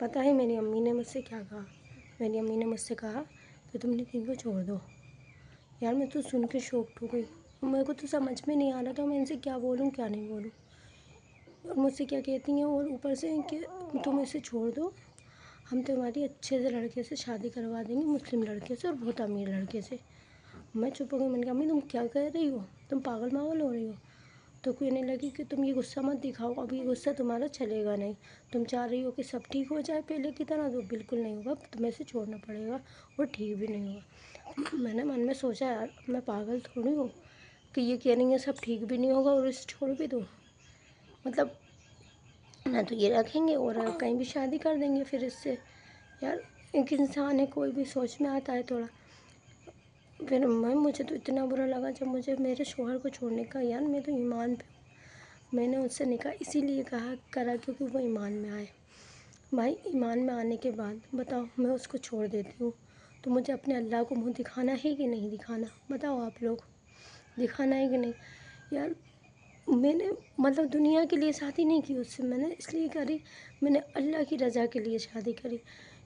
پتہ ہے میری امی نے مجھ سے کیا کہا؟ میری امی نے مجھ سے کہا کہ تم نتین کو چھوڑ دو۔ یار میں تو سن کے شوکڈ ہو گئی، میرے کو تو سمجھ میں نہیں آ رہا تھا میں ان سے کیا بولوں کیا نہیں بولوں، اور مجھ سے کیا کہتی ہیں، اور اوپر سے کہ تم اسے چھوڑ دو، ہم تمہاری اچھے سے لڑکے سے شادی کروا دیں گے، مسلم لڑکے سے اور بہت امیر لڑکے سے۔ میں چپ ہو گئی، میں نے کہا امی تم کیا کہہ رہی ہو، تم پاگل ہو رہی ہو؟ تو کہنے لگی کہ تم یہ غصہ مت دکھاؤ، اب یہ غصہ تمہارا چلے گا نہیں، تم چاہ رہی ہو کہ سب ٹھیک ہو جائے پہلے کی طرح، تو بالکل نہیں ہوگا، تمہیں سے چھوڑنا پڑے گا اور ٹھیک بھی نہیں ہوگا۔ میں نے من میں سوچا یار میں پاگل تھوڑی ہوں کہ یہ کہہ رہی ہیں سب ٹھیک بھی نہیں ہوگا اور اسے چھوڑ بھی دو، مطلب نہ تو یہ رکھیں گے اور کہیں بھی شادی کر دیں گے پھر اس سے۔ یار ایک انسان ہے، کوئی بھی سوچ میں آتا ہے تھوڑا۔ پھر مجھے تو اتنا برا لگا جب مجھے میرے شوہر کو چھوڑنے کا، یار میں تو ایمان پہ ہوں، میں نے اس سے نکاح اسی لیے کرا کیونکہ وہ ایمان میں آئے۔ بھائی ایمان میں آنے کے بعد بتاؤ میں اس کو چھوڑ دیتی ہوں تو مجھے اپنے اللہ کو منہ دکھانا ہے کہ نہیں دکھانا؟ بتاؤ آپ لوگ، دکھانا ہے کہ نہیں؟ یار میں نے مطلب دنیا کے لیے شادی نہیں کی اس سے، میں نے اس لیے کری، میں نے اللہ کی رضا کے لیے شادی کری،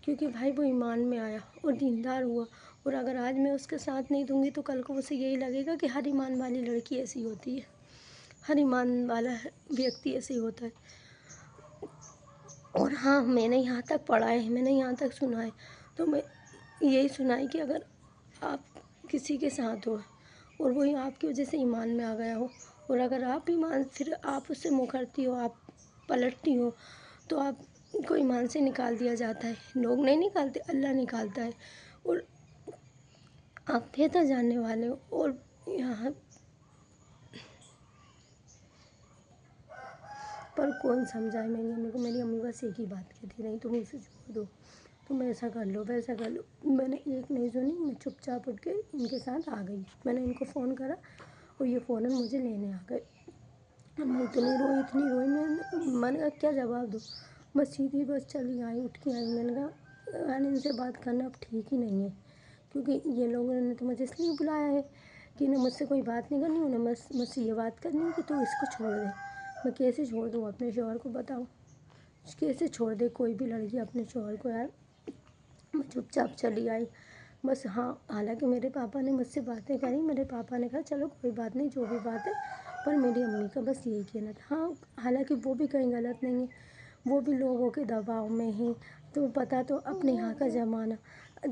کیونکہ بھائی وہ ایمان میں آیا اور دیندار ہوا، اور اگر آج میں اس کے ساتھ نہیں دوں گی تو کل کو اسے یہی لگے گا کہ ہر ایمان والی لڑکی ایسی ہوتی ہے، ہر ایمان والا ویکتی ایسے ہی ہوتا ہے۔ اور ہاں میں نے یہاں تک پڑھا ہے، میں نے یہاں تک سنا ہے، تو میں یہی سنا ہے کہ اگر آپ کسی کے ساتھ ہو اور وہی آپ کی وجہ سے ایمان میں آ گیا ہو، اور اگر آپ پھر آپ اس سے مکرتی ہو، آپ پلٹتی ہو، تو آپ کو ایمان سے نکال دیا جاتا ہے، لوگ نہیں نکالتے، اللہ نکالتا ہے، اور آپ بہتر جاننے والے ہو۔ اور یہاں پر کون سمجھائے میری امی کو؟ میری امی بس ایک ہی بات کہتی نہیں تم اسے چھوڑ دو، تم ایسا کر لو ویسا کر لو۔ میں نے ایک نہیں سنی، میں چپ چاپ اٹھ کے ان کے ساتھ آ گئی، میں نے ان کو فون کرا اور یہ فوراً مجھے لینے آ گئے۔ میں اتنی روئی میں نے کہا کیا جواب دوں، بس سیدھی بس چلی آئی، اٹھ کے آئی۔ میں نے کہا یار ان سے بات کرنا اب ٹھیک ہی نہیں ہے، کیونکہ یہ لوگوں نے تو مجھے اس لیے بلایا ہے کہ انہیں مجھ سے کوئی بات نہیں کرنی، انہیں مجھ سے یہ بات کرنی ہے کہ تو اس کو چھوڑ دے۔ میں کیسے چھوڑ دوں اپنے شوہر کو؟ بتاؤ کیسے چھوڑ دے کوئی بھی لڑکی اپنے شوہر کو؟ یار میں چپ چاپ چلی آئی بس۔ ہاں حالانکہ میرے پاپا نے مجھ سے باتیں کری، میرے پاپا نے کہا چلو کوئی بات نہیں جو بھی بات ہے، پر میری امی کا بس یہی کہنا تھا۔ ہاں حالانکہ وہ بھی کہیں غلط نہیں ہے، وہ بھی لوگوں کے دباؤ میں ہیں، تو پتہ تو اپنے یہاں کا زمانہ،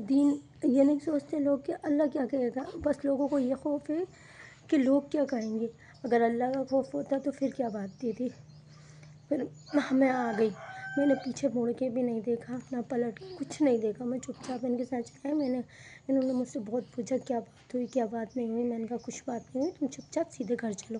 دین یہ نہیں سوچتے لوگ کہ اللہ کیا کہے گا، بس لوگوں کو یہ خوف ہے کہ لوگ کیا کہیں گے۔ اگر اللہ کا خوف ہوتا تو پھر کیا بات تھی؟ پھر میں آ گئی، میں نے پیچھے مڑ کے بھی نہیں دیکھا، نہ پلٹ کے کچھ نہیں دیکھا، میں چپ چاپ ان کے ساتھ چلی آئی۔ انہوں نے مجھ سے بہت پوچھا کیا بات ہوئی کیا بات نہیں ہوئی، میں نے کہا کچھ بات نہیں ہوئی، تم چپ چاپ سیدھے گھر چلو۔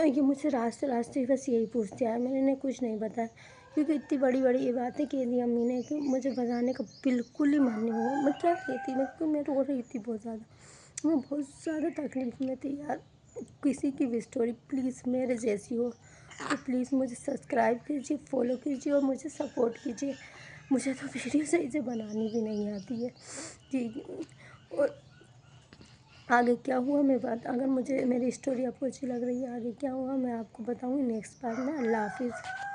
یہ مجھ سے راستے بس یہی پوچھتے آئے، میں نے انہیں کچھ نہیں بتایا، کیونکہ اتنی بڑی بڑی یہ باتیں کہہ دی امی نے کہ مجھے بتانے کا بالکل ہی من نہیں ہوا۔ میں کیا کہتی، میں رو رہی تھی بہت زیادہ، میں بہت زیادہ تکلیف میں تھی یار۔ کسی کی بھی اسٹوری پلیز میرے جیسی ہو تو پلیز مجھے سبسکرائب کیجیے، فالو کیجیے اور مجھے سپورٹ کیجیے۔ مجھے تو ویڈیو صحیح سے بنانی بھی نہیں آتی ہے ٹھیک۔ اور آگے کیا ہوا اگر مجھے میری اسٹوری آپ کو اچھی لگ رہی ہے، آگے کیا ہوا میں آپ کو بتاؤں گی نیکسٹ پارٹ میں۔ اللہ حافظ۔